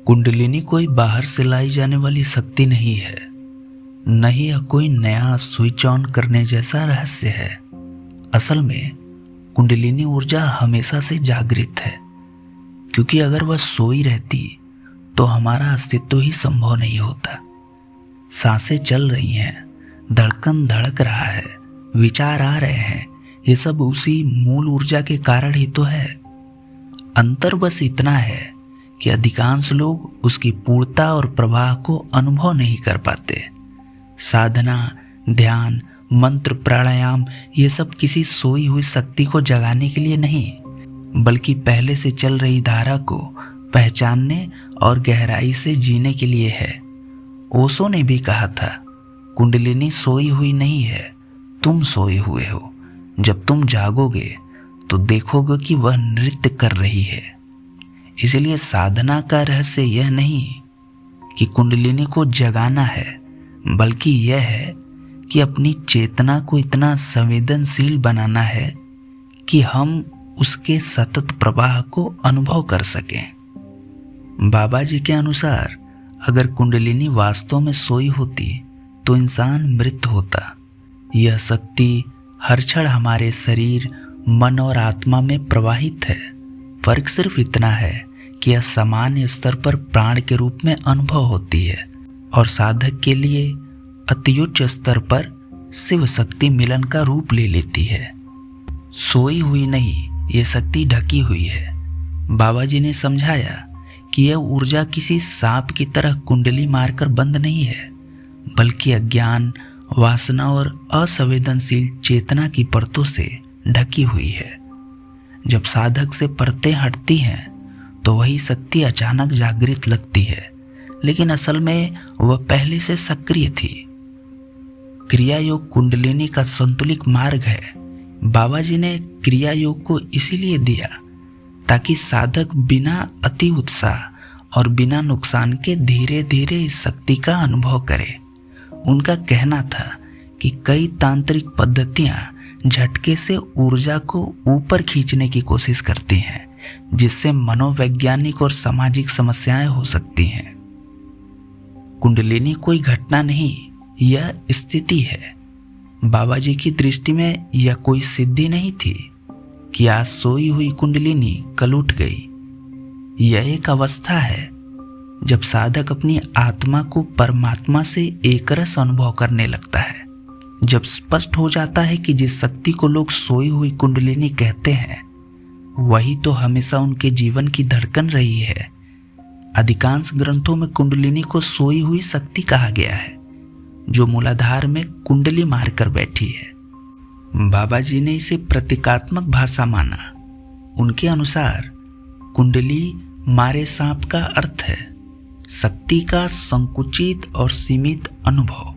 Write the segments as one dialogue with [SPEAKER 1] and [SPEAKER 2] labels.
[SPEAKER 1] कुंडलिनी कोई बाहर से लाई जाने वाली शक्ति नहीं है, न ही यह कोई नया स्विच ऑन करने जैसा रहस्य है। असल में कुंडलिनी ऊर्जा हमेशा से जागृत है, क्योंकि अगर वह सोई रहती तो हमारा अस्तित्व ही संभव नहीं होता। सांसें चल रही हैं, धड़कन धड़क रहा है, विचार आ रहे हैं, ये सब उसी मूल ऊर्जा के कारण ही तो है। अंतर बस इतना है कि अधिकांश लोग उसकी पूर्णता और प्रवाह को अनुभव नहीं कर पाते। साधना, ध्यान, मंत्र, प्राणायाम ये सब किसी सोई हुई शक्ति को जगाने के लिए नहीं, बल्कि पहले से चल रही धारा को पहचानने और गहराई से जीने के लिए है। ओशो ने भी कहा था, कुंडलिनी सोई हुई नहीं है, तुम सोए हुए हो। जब तुम जागोगे तो देखोगे कि वह नृत्य कर रही है। इसलिए साधना का रहस्य यह नहीं कि कुंडलिनी को जगाना है, बल्कि यह है कि अपनी चेतना को इतना संवेदनशील बनाना है कि हम उसके सतत प्रवाह को अनुभव कर सकें। बाबा जी के अनुसार अगर कुंडलिनी वास्तव में सोई होती तो इंसान मृत होता। यह शक्ति हर क्षण हमारे शरीर, मन और आत्मा में प्रवाहित है। फर्क सिर्फ इतना है कि यह सामान्य स्तर पर प्राण के रूप में अनुभव होती है और साधक के लिए अत्युच्च स्तर पर शिव शक्ति मिलन का रूप ले लेती है। सोई हुई नहीं, ये शक्ति ढकी हुई है। बाबा जी ने समझाया कि यह ऊर्जा किसी सांप की तरह कुंडली मारकर बंद नहीं है, बल्कि अज्ञान, वासना और असंवेदनशील चेतना की परतों से ढकी हुई है। जब साधक से परतें हटती हैं तो वही शक्ति अचानक जागृत लगती है, लेकिन असल में वह पहले से सक्रिय थी। क्रिया योग कुंडलिनी का संतुलित मार्ग है। बाबा जी ने क्रिया योग को इसीलिए दिया ताकि साधक बिना अति उत्साह और बिना नुकसान के धीरे धीरे इस शक्ति का अनुभव करे। उनका कहना था कि कई तांत्रिक पद्धतियां झटके से ऊर्जा को ऊपर खींचने की कोशिश करती हैं, जिससे मनोवैज्ञानिक और सामाजिक समस्याएं हो सकती हैं। कुंडलिनी कोई घटना नहीं, यह स्थिति है। बाबा जी की दृष्टि में यह कोई सिद्धि नहीं थी कि आज सोई हुई कुंडलिनी कल उठ गई। यह एक अवस्था है जब साधक अपनी आत्मा को परमात्मा से एकरस अनुभव करने लगता है। जब स्पष्ट हो जाता है कि जिस शक्ति को लोग सोई हुई कुंडलिनी कहते हैं, वही तो हमेशा उनके जीवन की धड़कन रही है। अधिकांश ग्रंथों में कुंडलिनी को सोई हुई शक्ति कहा गया है, जो मूलाधार में कुंडली मारकर बैठी है। बाबा जी ने इसे प्रतीकात्मक भाषा माना। उनके अनुसार कुंडली मारे सांप का अर्थ है शक्ति का संकुचित और सीमित अनुभव।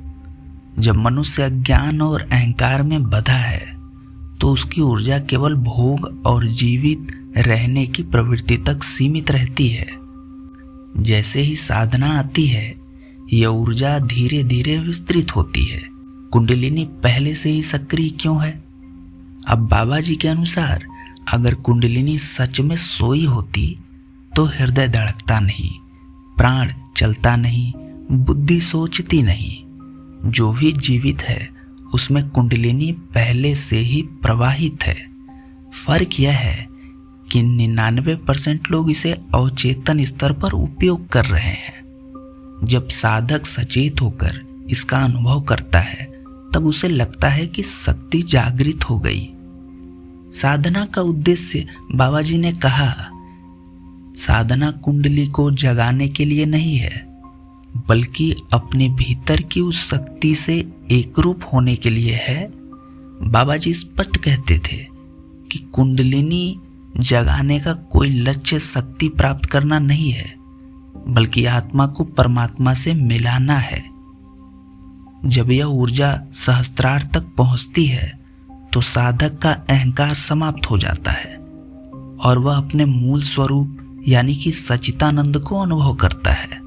[SPEAKER 1] जब मनुष्य अज्ञान और अहंकार में बंधा है तो उसकी ऊर्जा केवल भोग और जीवित रहने की प्रवृत्ति तक सीमित रहती है। जैसे ही साधना आती है, यह ऊर्जा धीरे धीरे विस्तृत होती है। कुंडलिनी पहले से ही सक्रिय क्यों है? अब बाबा जी के अनुसार अगर कुंडलिनी सच में सोई होती तो हृदय धड़कता नहीं, प्राण चलता नहीं, बुद्धि सोचती नहीं। जो भी जीवित है उसमें कुंडलिनी पहले से ही प्रवाहित है। फर्क यह है कि 99% लोग इसे अवचेतन स्तर पर उपयोग कर रहे हैं। जब साधक सचेत होकर इसका अनुभव करता है, तब उसे लगता है कि शक्ति जागृत हो गई। साधना का उद्देश्य, बाबा जी ने कहा, साधना कुंडली को जगाने के लिए नहीं है, बल्कि अपने भीतर की उस शक्ति से एकरूप होने के लिए है। बाबा जी स्पष्ट कहते थे कि कुंडलिनी जगाने का कोई लक्ष्य शक्ति प्राप्त करना नहीं है, बल्कि आत्मा को परमात्मा से मिलाना है। जब यह ऊर्जा सहस्त्रार तक पहुंचती है तो साधक का अहंकार समाप्त हो जाता है और वह अपने मूल स्वरूप यानी कि सच्चिदानंद को अनुभव करता है।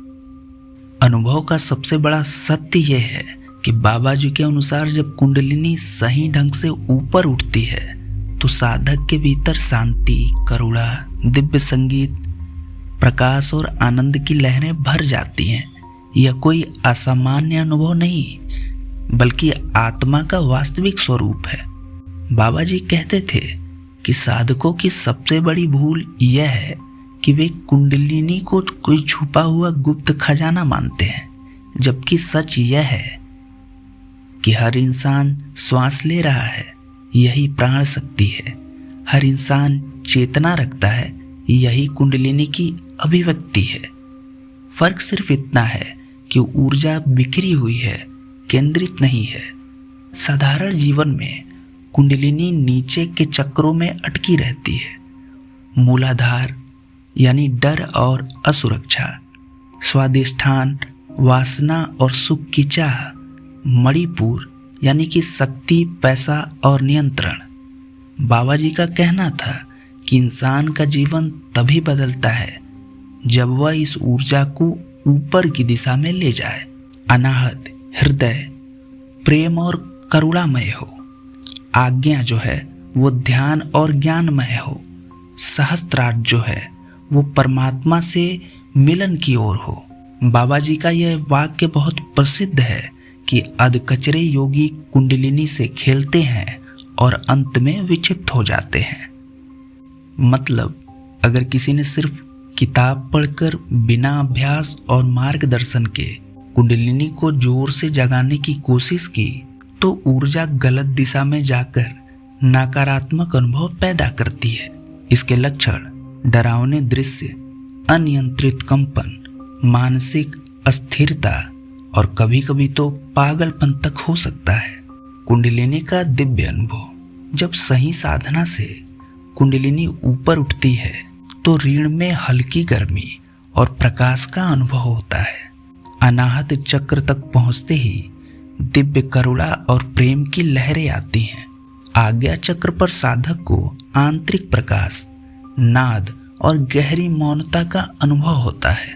[SPEAKER 1] अनुभव का सबसे बड़ा सत्य यह है कि बाबा जी के अनुसार जब कुंडलिनी सही ढंग से ऊपर उठती है तो साधक के भीतर शांति, करुणा, दिव्य संगीत प्रकाश और आनंद की लहरें भर जाती हैं। यह कोई असामान्य अनुभव नहीं, बल्कि आत्मा का वास्तविक स्वरूप है। बाबा जी कहते थे कि साधकों की सबसे बड़ी भूल यह है कि वे कुंडलिनी को कोई छुपा हुआ गुप्त खजाना मानते हैं, जबकि सच यह है कि हर इंसान श्वास ले रहा है, यही प्राण शक्ति है। हर इंसान चेतना रखता है, यही कुंडलिनी की अभिव्यक्ति है। फर्क सिर्फ इतना है कि ऊर्जा बिखरी हुई है, केंद्रित नहीं है। साधारण जीवन में कुंडलिनी नीचे के चक्रों में अटकी रहती है। मूलाधार यानी डर और असुरक्षा, स्वादिष्ठान वासना और सुख की चाह, मणिपुर यानी कि शक्ति, पैसा और नियंत्रण। बाबा जी का कहना था कि इंसान का जीवन तभी बदलता है जब वह इस ऊर्जा को ऊपर की दिशा में ले जाए। अनाहत हृदय प्रेम और करुणामय हो। आज्ञा जो है वो ध्यान और ज्ञानमय हो। सहस्त्रार्थ जो है वो परमात्मा से मिलन की ओर हो। बाबा जी का यह वाक्य बहुत प्रसिद्ध है कि अधकचरे योगी कुंडलिनी से खेलते हैं और अंत में विक्षिप्त हो जाते हैं। मतलब अगर किसी ने सिर्फ किताब पढ़कर बिना अभ्यास और मार्गदर्शन के कुंडलिनी को जोर से जगाने की कोशिश की तो ऊर्जा गलत दिशा में जाकर नकारात्मक अनुभव पैदा करती है। इसके लक्षण डरावने दृश्य, अनियंत्रित कंपन, मानसिक अस्थिरता और कभी कभी तो पागलपन तक हो सकता है। कुंडलिनी का दिव्य अनुभव। जब सही साधना से कुंडलिनी ऊपर उठती है तो रीढ़ में हल्की गर्मी और प्रकाश का अनुभव होता है। अनाहत चक्र तक पहुंचते ही दिव्य करुणा और प्रेम की लहरें आती हैं। आज्ञा चक्र पर साधक को आंतरिक प्रकाश, नाद और गहरी मौनता का अनुभव होता है।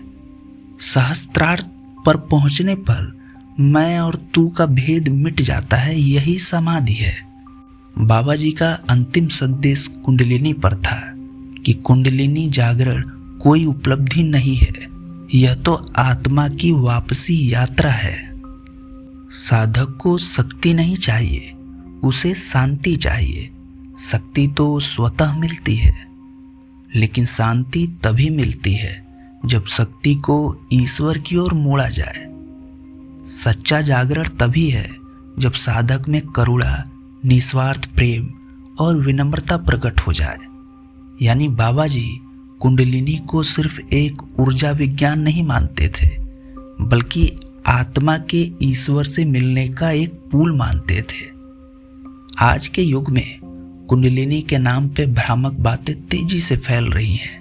[SPEAKER 1] सहस्त्रार्थ पर पहुंचने पर मैं और तू का भेद मिट जाता है, यही समाधि है। बाबा जी का अंतिम संदेश कुंडलिनी पर था कि कुंडलिनी जागरण कोई उपलब्धि नहीं है, यह तो आत्मा की वापसी यात्रा है। साधक को शक्ति नहीं चाहिए, उसे शांति चाहिए। शक्ति तो स्वतः मिलती है, लेकिन शांति तभी मिलती है जब शक्ति को ईश्वर की ओर मोड़ा जाए। सच्चा जागरण तभी है जब साधक में करुणा, निस्वार्थ प्रेम और विनम्रता प्रकट हो जाए। यानी बाबा जी कुंडलिनी को सिर्फ एक ऊर्जा विज्ञान नहीं मानते थे, बल्कि आत्मा के ईश्वर से मिलने का एक पुल मानते थे। आज के युग में कुंडलिनी के नाम पे भ्रामक बातें तेजी से फैल रही हैं,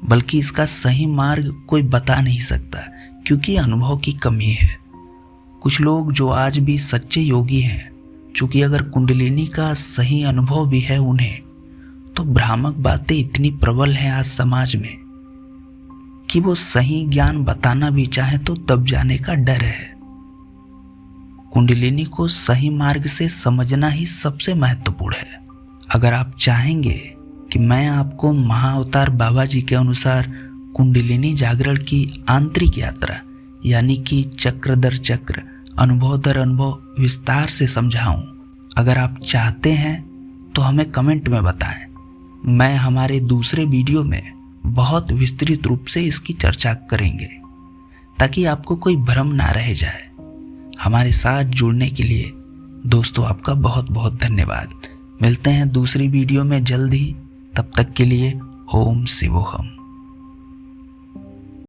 [SPEAKER 1] बल्कि इसका सही मार्ग कोई बता नहीं सकता, क्योंकि अनुभव की कमी है। कुछ लोग जो आज भी सच्चे योगी हैं, चूंकि अगर कुंडलिनी का सही अनुभव भी है उन्हें, तो भ्रामक बातें इतनी प्रबल हैं आज समाज में कि वो सही ज्ञान बताना भी चाहे तो दब जाने का डर है। कुंडलिनी को सही मार्ग से समझना ही सबसे महत्वपूर्ण है। अगर आप चाहेंगे कि मैं आपको महाअवतार बाबा जी के अनुसार कुंडलिनी जागरण की आंतरिक यात्रा यानी कि चक्र दर चक्र, अनुभव दर अनुभव विस्तार से समझाऊं, अगर आप चाहते हैं तो हमें कमेंट में बताएं। मैं हमारे दूसरे वीडियो में बहुत विस्तृत रूप से इसकी चर्चा करेंगे, ताकि आपको कोई भ्रम ना रह जाए। हमारे साथ जुड़ने के लिए दोस्तों आपका बहुत बहुत धन्यवाद। मिलते हैं दूसरी वीडियो में जल्द ही, तब तक के लिए ओम शिवोहम।